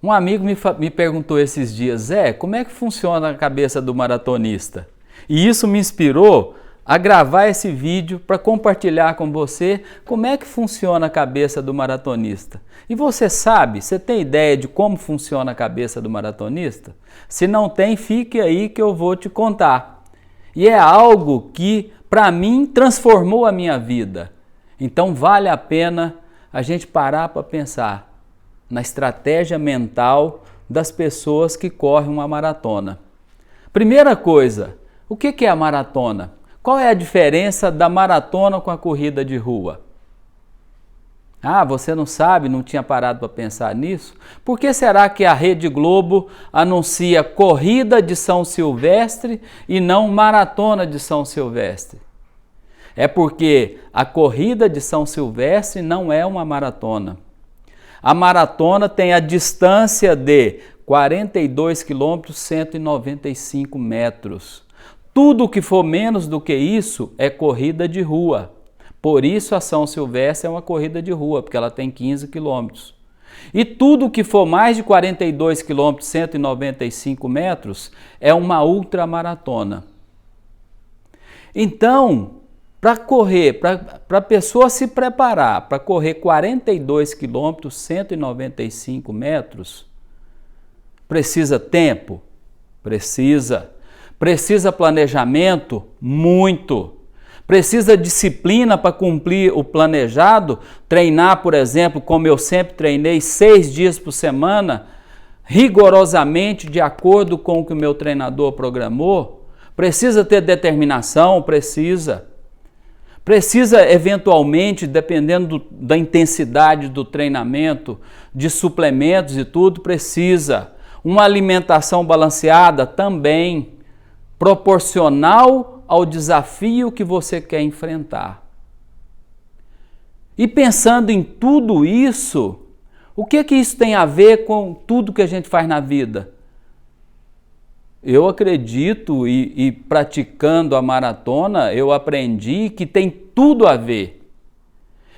Um amigo me perguntou esses dias, Zé, como é que funciona a cabeça do maratonista? E isso me inspirou a gravar esse vídeo para compartilhar com você como é que funciona a cabeça do maratonista. E você sabe, você tem ideia de como funciona a cabeça do maratonista? Se não tem, fique aí que eu vou te contar. E é algo que, para mim, transformou a minha vida. Então vale a pena a gente parar para pensar na estratégia mental das pessoas que correm uma maratona. Primeira coisa, o que é a maratona? Qual é a diferença da maratona com a corrida de rua? Ah, você não sabe, não tinha parado para pensar nisso? Por que será que a Rede Globo anuncia corrida de São Silvestre e não maratona de São Silvestre? É porque a corrida de São Silvestre não é uma maratona. A maratona tem a distância de 42 quilômetros, 195 metros. Tudo que for menos do que isso é corrida de rua. Por isso a São Silvestre é uma corrida de rua, porque ela tem 15 quilômetros. E tudo que for mais de 42 quilômetros, 195 metros, é uma ultramaratona. Então, para correr, para a pessoa se preparar para correr 42 quilômetros, 195 metros, precisa tempo? Precisa. Precisa planejamento? Muito. Precisa disciplina para cumprir o planejado? Treinar, por exemplo, como eu sempre treinei, 6 dias por semana, rigorosamente de acordo com o que o meu treinador programou? Precisa ter determinação? Precisa. Precisa, eventualmente, dependendo da intensidade do treinamento, de suplementos e tudo, precisa. Uma alimentação balanceada também, proporcional ao desafio que você quer enfrentar. E pensando em tudo isso, o que isso tem a ver com tudo que a gente faz na vida? Eu acredito e praticando a maratona, eu aprendi que tem tudo a ver.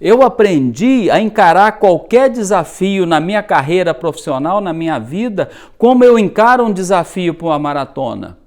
Eu aprendi a encarar qualquer desafio na minha carreira profissional, na minha vida, como eu encaro um desafio para uma maratona.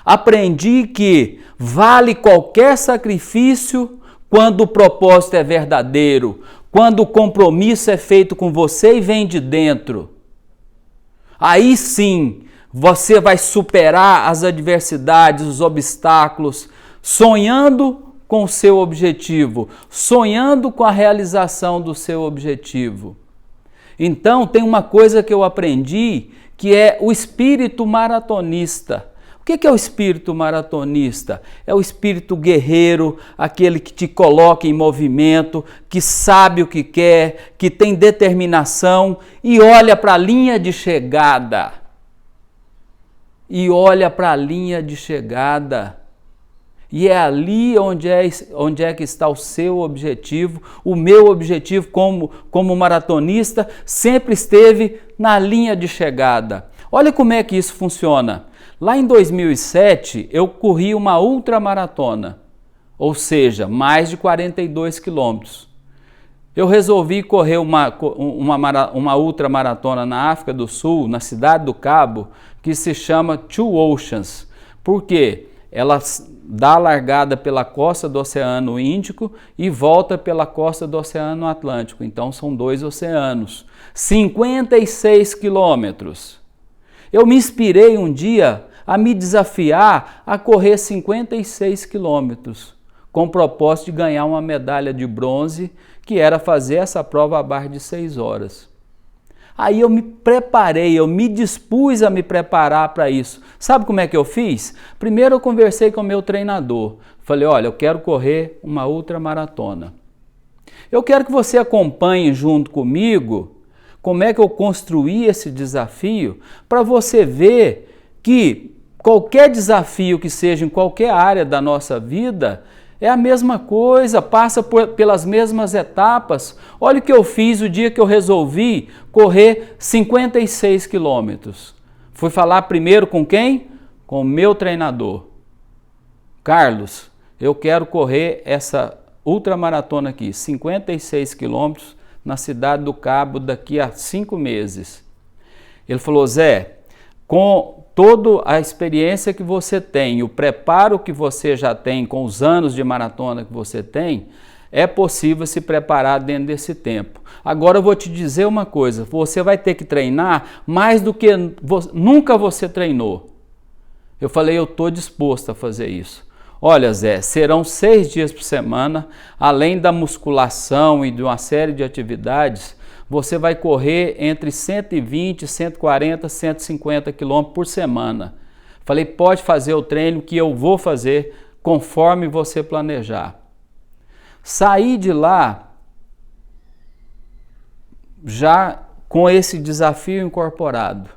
Aprendi que vale qualquer sacrifício quando o propósito é verdadeiro, quando o compromisso é feito com você e vem de dentro. Aí sim, você vai superar as adversidades, os obstáculos, sonhando com o seu objetivo, sonhando com a realização do seu objetivo. Então, tem uma coisa que eu aprendi, que é o espírito maratonista. O que é o espírito maratonista? É o espírito guerreiro, aquele que te coloca em movimento, que sabe o que quer, que tem determinação e olha para a linha de chegada. E olha para a linha de chegada. E é ali onde é que está o seu objetivo. O meu objetivo como maratonista sempre esteve na linha de chegada. Olha como é que isso funciona. Lá em 2007, eu corri uma ultramaratona, ou seja, mais de 42 quilômetros. Eu resolvi correr uma ultramaratona na África do Sul, na Cidade do Cabo, que se chama Two Oceans. Por quê? Ela dá a largada pela costa do Oceano Índico e volta pela costa do Oceano Atlântico. Então são 2 oceanos. 56 quilômetros. Eu me inspirei um dia a me desafiar a correr 56 quilômetros, com o propósito de ganhar uma medalha de bronze, que era fazer essa prova abaixo de 6 horas. Aí eu me preparei, eu me dispus a me preparar para isso. Sabe como é que eu fiz? Primeiro eu conversei com o meu treinador. Falei, olha, eu quero correr uma ultramaratona. Eu quero que você acompanhe junto comigo como é que eu construí esse desafio, para você ver que qualquer desafio que seja em qualquer área da nossa vida é a mesma coisa, passa pelas mesmas etapas. Olha o que eu fiz o dia que eu resolvi correr 56 quilômetros. Fui falar primeiro com quem? Com o meu treinador. Carlos, eu quero correr essa ultramaratona aqui, 56 quilômetros, na Cidade do Cabo, daqui a 5 meses. Ele falou, Zé, com toda a experiência que você tem, o preparo que você já tem, com os anos de maratona que você tem, é possível se preparar dentro desse tempo. Agora eu vou te dizer uma coisa, você vai ter que treinar mais do que nunca você treinou. Eu falei, eu estou disposto a fazer isso. Olha, Zé, serão 6 dias por semana, além da musculação e de uma série de atividades, você vai correr entre 120, 140, 150 quilômetros por semana. Falei, pode fazer o treino que eu vou fazer conforme você planejar. Saí de lá já com esse desafio incorporado.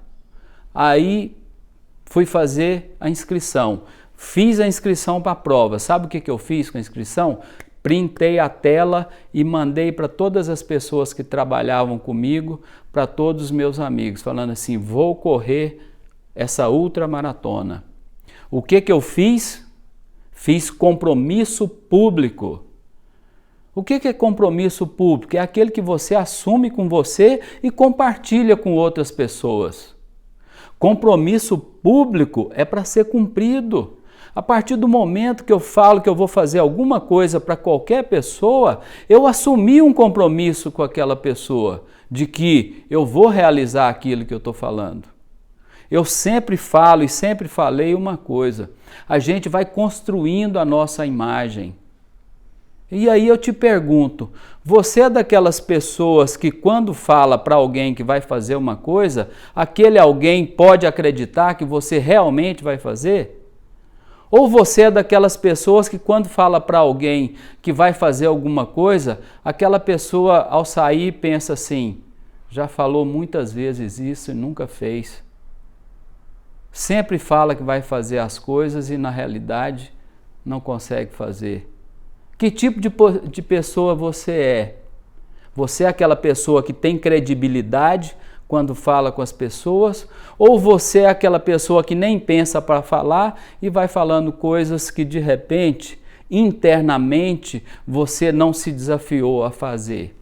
Aí fui fazer a inscrição. Fiz a inscrição para a prova. Sabe o que eu fiz com a inscrição? Printei a tela e mandei para todas as pessoas que trabalhavam comigo, para todos os meus amigos, falando assim, vou correr essa ultramaratona. O que eu fiz? Fiz compromisso público. O que é compromisso público? É aquele que você assume com você e compartilha com outras pessoas. Compromisso público é para ser cumprido. A partir do momento que eu falo que eu vou fazer alguma coisa para qualquer pessoa, eu assumi um compromisso com aquela pessoa, de que eu vou realizar aquilo que eu estou falando. Eu sempre falo e sempre falei uma coisa, a gente vai construindo a nossa imagem. E aí eu te pergunto, você é daquelas pessoas que quando fala para alguém que vai fazer uma coisa, aquele alguém pode acreditar que você realmente vai fazer? Ou você é daquelas pessoas que quando fala para alguém que vai fazer alguma coisa, aquela pessoa ao sair pensa assim, já falou muitas vezes isso e nunca fez. Sempre fala que vai fazer as coisas e na realidade não consegue fazer. Que tipo de pessoa você é? Você é aquela pessoa que tem credibilidade quando fala com as pessoas? Ou você é aquela pessoa que nem pensa para falar e vai falando coisas que de repente, internamente, você não se desafiou a fazer?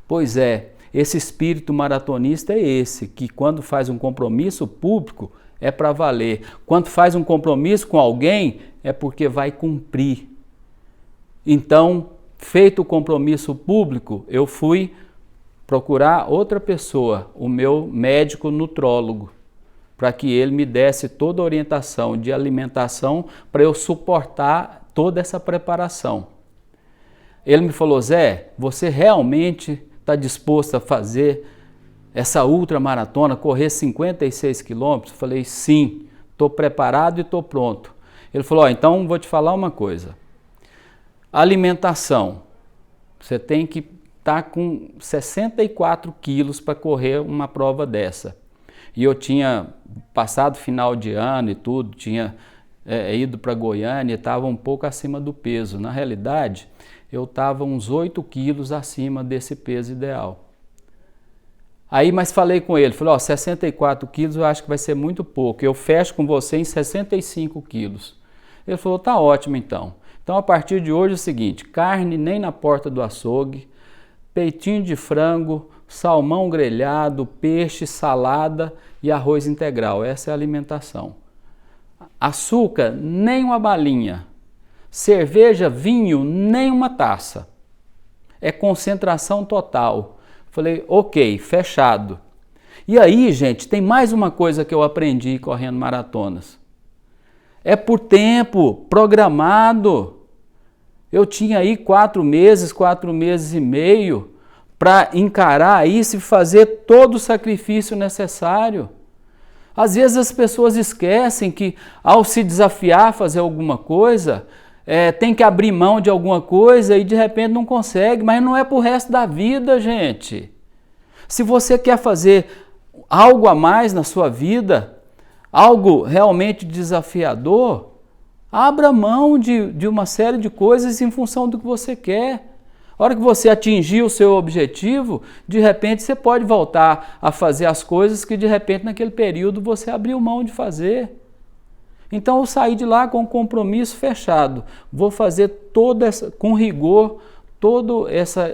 Pois é, esse espírito maratonista é esse, que quando faz um compromisso público é para valer. Quando faz um compromisso com alguém é porque vai cumprir. Então, feito o compromisso público, eu fui procurar outra pessoa, o meu médico nutrólogo, para que ele me desse toda a orientação de alimentação para eu suportar toda essa preparação. Ele me falou, Zé, você realmente está disposto a fazer essa ultramaratona, correr 56 quilômetros? Eu falei, sim, estou preparado e estou pronto. Ele falou, então vou te falar uma coisa. Alimentação, você tem que estar com 64 quilos para correr uma prova dessa. E eu tinha passado final de ano e tudo, tinha ido para Goiânia e estava um pouco acima do peso. Na realidade, eu estava uns 8 quilos acima desse peso ideal. Aí, mas falei com ele, falei, 64 quilos eu acho que vai ser muito pouco, eu fecho com você em 65 quilos. Ele falou, tá ótimo então. Então, a partir de hoje é o seguinte, carne nem na porta do açougue, peitinho de frango, salmão grelhado, peixe, salada e arroz integral. Essa é a alimentação. Açúcar, nem uma balinha. Cerveja, vinho, nem uma taça. É concentração total. Falei, ok, fechado. E aí, gente, tem mais uma coisa que eu aprendi correndo maratonas. É por tempo programado. Eu tinha aí 4 meses e meio para encarar isso e fazer todo o sacrifício necessário. Às vezes as pessoas esquecem que ao se desafiar a fazer alguma coisa, tem que abrir mão de alguma coisa e de repente não consegue, mas não é para o resto da vida, gente. Se você quer fazer algo a mais na sua vida, algo realmente desafiador, abra mão de uma série de coisas em função do que você quer. A hora que você atingir o seu objetivo, de repente você pode voltar a fazer as coisas que de repente naquele período você abriu mão de fazer. Então eu saí de lá com um compromisso fechado. Vou fazer com rigor toda essa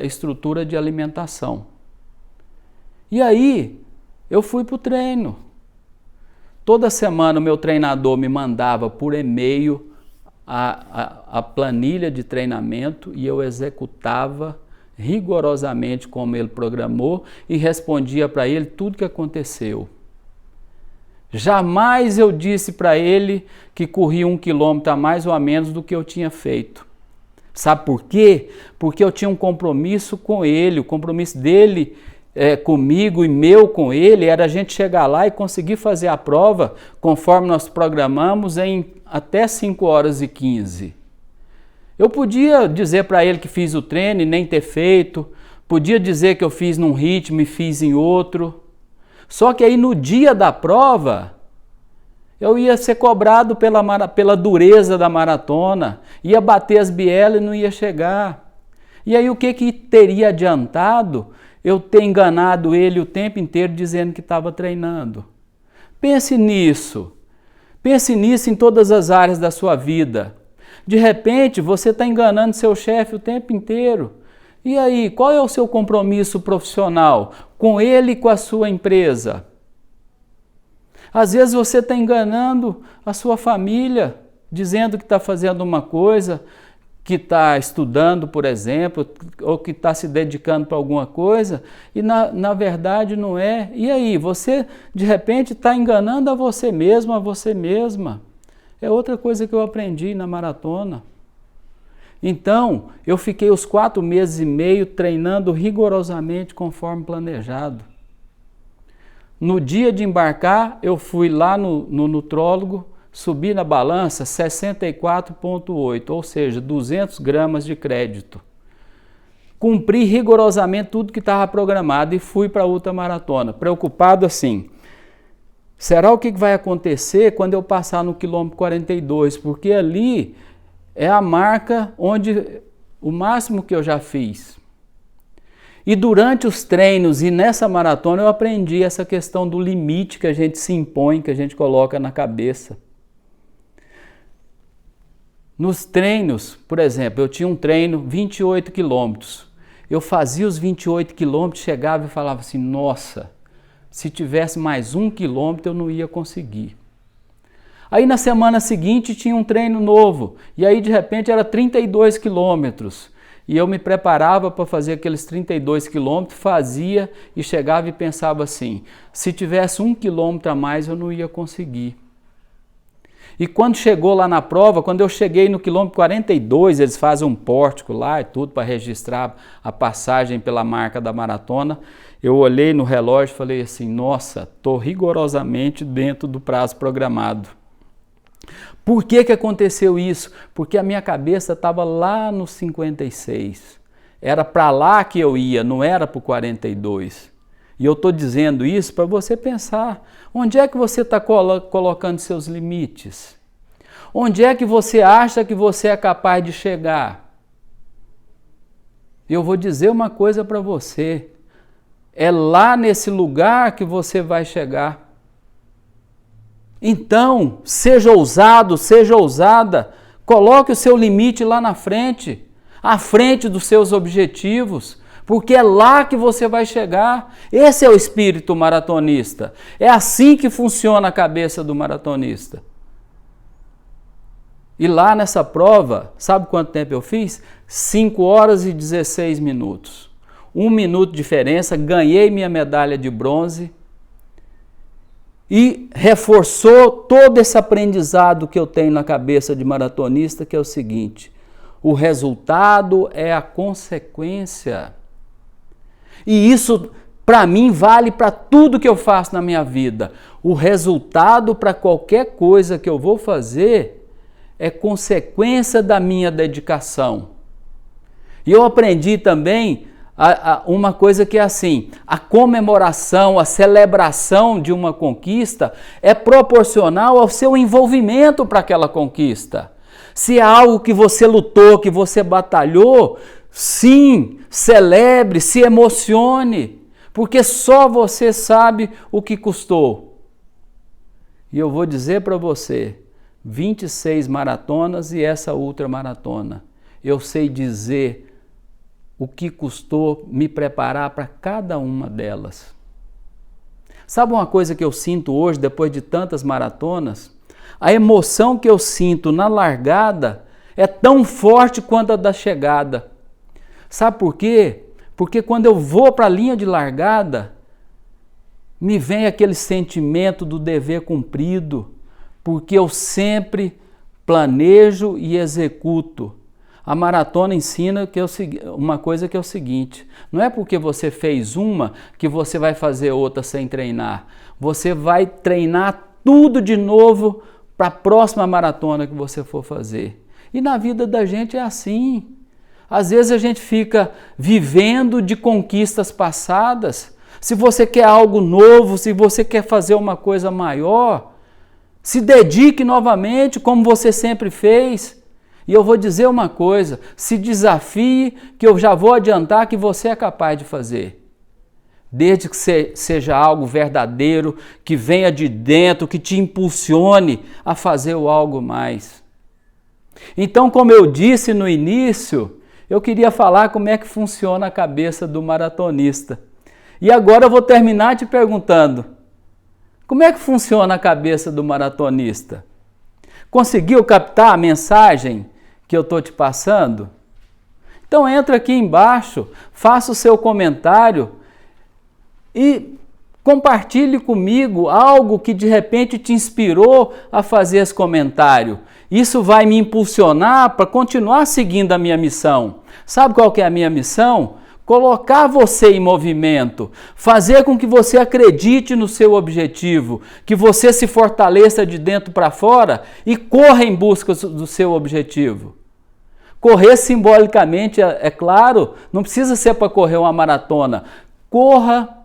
estrutura de alimentação. E aí eu fui para o treino. Toda semana o meu treinador me mandava por e-mail a planilha de treinamento e eu executava rigorosamente como ele programou e respondia para ele tudo que aconteceu. Jamais eu disse para ele que corria 1 quilômetro a mais ou a menos do que eu tinha feito. Sabe por quê? Porque eu tinha um compromisso com ele, o compromisso dele comigo e meu com ele era a gente chegar lá e conseguir fazer a prova conforme nós programamos em até 5h15. Eu podia dizer para ele que fiz o treino e nem ter feito, podia dizer que eu fiz num ritmo e fiz em outro. Só que aí no dia da prova, eu ia ser cobrado pela dureza da maratona, ia bater as bielas e não ia chegar. E aí o que teria adiantado eu ter enganado ele o tempo inteiro dizendo que estava treinando? Pense nisso em todas as áreas da sua vida. De repente você está enganando seu chefe o tempo inteiro. E aí, qual é o seu compromisso profissional com ele e com a sua empresa? Às vezes você está enganando a sua família, dizendo que está fazendo uma coisa, que está estudando, por exemplo, ou que está se dedicando para alguma coisa, e na verdade não é. E aí, você de repente está enganando a você mesmo, a você mesma. É outra coisa que eu aprendi na maratona. Então, eu fiquei os 4 meses e meio treinando rigorosamente conforme planejado. No dia de embarcar, eu fui lá no nutrólogo, subi na balança 64,8, ou seja, 200 gramas de crédito. Cumpri rigorosamente tudo que estava programado e fui para a ultramaratona, preocupado assim. Será o que vai acontecer quando eu passar no quilômetro 42? Porque ali é a marca onde o máximo que eu já fiz. E durante os treinos e nessa maratona eu aprendi essa questão do limite que a gente se impõe, que a gente coloca na cabeça. Nos treinos, por exemplo, eu tinha um treino 28 quilômetros. Eu fazia os 28 quilômetros, chegava e falava assim, nossa, se tivesse mais 1 quilômetro eu não ia conseguir. Aí na semana seguinte tinha um treino novo, e aí de repente era 32 quilômetros. E eu me preparava para fazer aqueles 32 quilômetros, fazia e chegava e pensava assim, se tivesse 1 quilômetro a mais eu não ia conseguir. E quando chegou lá na prova, quando eu cheguei no quilômetro 42, eles fazem um pórtico lá e tudo para registrar a passagem pela marca da maratona, eu olhei no relógio e falei assim, nossa, estou rigorosamente dentro do prazo programado. Por que aconteceu isso? Porque a minha cabeça estava lá no 56. Era para lá que eu ia, não era para o 42. E eu estou dizendo isso para você pensar. Onde é que você está colocando seus limites? Onde é que você acha que você é capaz de chegar? Eu vou dizer uma coisa para você. É lá nesse lugar que você vai chegar. Então, seja ousado, seja ousada, coloque o seu limite lá na frente, à frente dos seus objetivos, porque é lá que você vai chegar. Esse é o espírito maratonista. É assim que funciona a cabeça do maratonista. E lá nessa prova, sabe quanto tempo eu fiz? 5 horas e 16 minutos. 1 minuto de diferença, ganhei minha medalha de bronze. E reforçou todo esse aprendizado que eu tenho na cabeça de maratonista, que é o seguinte, o resultado é a consequência. E isso, para mim, vale para tudo que eu faço na minha vida. O resultado para qualquer coisa que eu vou fazer é consequência da minha dedicação. E eu aprendi também uma coisa que é assim, a comemoração, a celebração de uma conquista é proporcional ao seu envolvimento para aquela conquista. Se é algo que você lutou, que você batalhou, sim, celebre, se emocione, porque só você sabe o que custou. E eu vou dizer para você, 26 maratonas e essa ultramaratona, eu sei dizer o que custou me preparar para cada uma delas. Sabe uma coisa que eu sinto hoje, depois de tantas maratonas? A emoção que eu sinto na largada é tão forte quanto a da chegada. Sabe por quê? Porque quando eu vou para a linha de largada, me vem aquele sentimento do dever cumprido, porque eu sempre planejo e executo. A maratona ensina uma coisa que é o seguinte: não é porque você fez uma que você vai fazer outra sem treinar. Você vai treinar tudo de novo para a próxima maratona que você for fazer. E na vida da gente é assim. Às vezes a gente fica vivendo de conquistas passadas. Se você quer algo novo, se você quer fazer uma coisa maior, se dedique novamente como você sempre fez. E eu vou dizer uma coisa, se desafie, que eu já vou adiantar que você é capaz de fazer. Desde que seja algo verdadeiro, que venha de dentro, que te impulsione a fazer algo mais. Então, como eu disse no início, eu queria falar como é que funciona a cabeça do maratonista. E agora eu vou terminar te perguntando, como é que funciona a cabeça do maratonista? Conseguiu captar a mensagem que eu estou te passando? Então entra aqui embaixo, faça o seu comentário e compartilhe comigo algo que de repente te inspirou a fazer esse comentário. Isso vai me impulsionar para continuar seguindo a minha missão. Sabe qual que é a minha missão? Colocar você em movimento, fazer com que você acredite no seu objetivo, que você se fortaleça de dentro para fora e corra em busca do seu objetivo. Correr simbolicamente, é claro, não precisa ser para correr uma maratona. Corra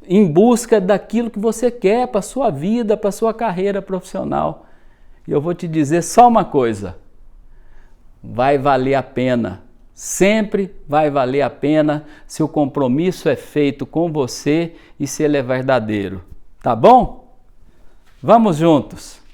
em busca daquilo que você quer para a sua vida, para a sua carreira profissional. E eu vou te dizer só uma coisa, vai valer a pena. Sempre vai valer a pena se o compromisso é feito com você e se ele é verdadeiro. Tá bom? Vamos juntos!